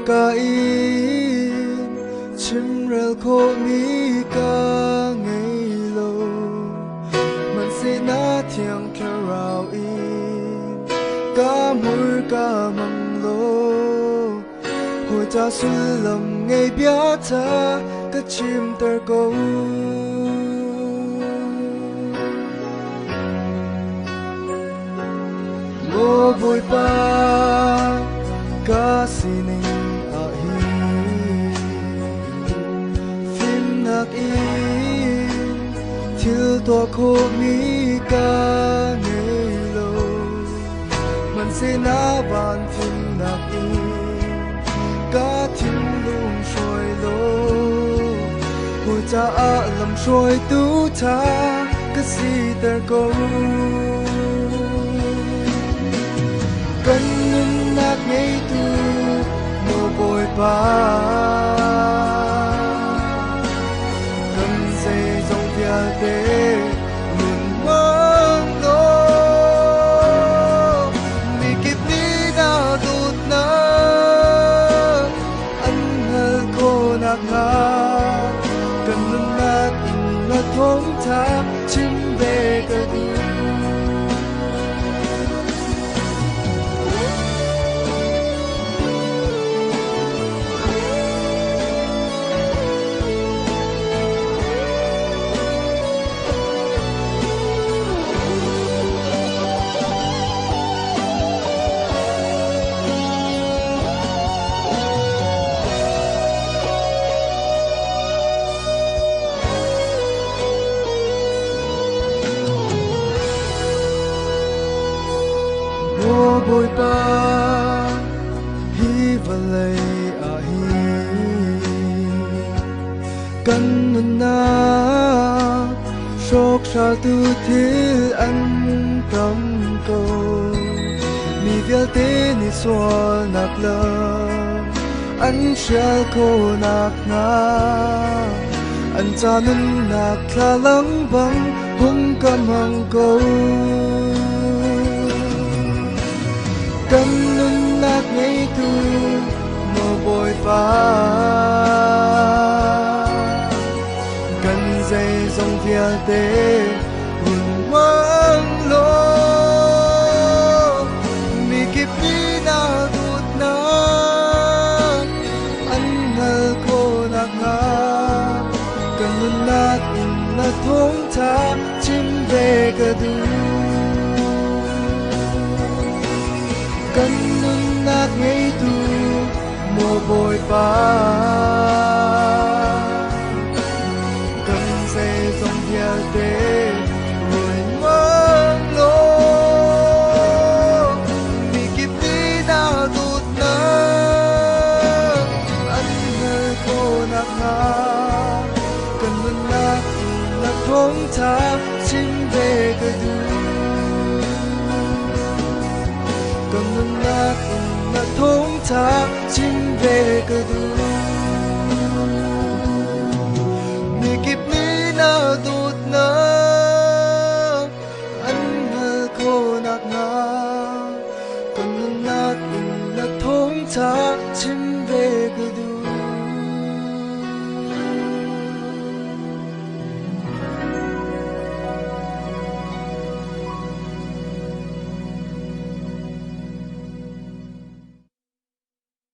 ka in chimrel ko mi ka ngei lo man se na thiang kharau in ka mur ka mang lo hồi ta xuân lầm ngày bia ta cái chim tơ câu mô vui pa ca sining a hi phim nak in thiếu tua khô mi ca ngây lo man se na van phim nak in ca thiên lung soi lo hồi cha a lam soi tu tha cái si tơ câu cần nát ngay tu mồ bồi ba cần dây dòng vía tế luôn mong lo mi kịp đi nào tụt na anh hờ cô nát ngà cần nát in là thống tha chim về cơ tu bồi ba hi và lay a hi căn na sốc sa tu thiếu anh tâm cầu mi vial te ni xóa nạc lơ anh sẽ cô nạc nga anh cha nun nạc la lăng băng hung cầm hăng cầu cần nun nát ngay tu mồ bồi pa cần dây dòng vía tế hùn quang lô mi kịp đi nào tụt na anh hờ cô nạc nga cần nun nát in là thống tha chim về cơ du cần nát ngay tu mồ bồi pa cần dây dòng vía tế rồi mong lo mi kịp đi nào tụt na anh hờ cô nát nga cần nát là thống tha chim về cơ du cần nát là thống tha chim về cơ du mi kịp ni nào tụt na anh hờ cô nát nga cần nát là thống tha chim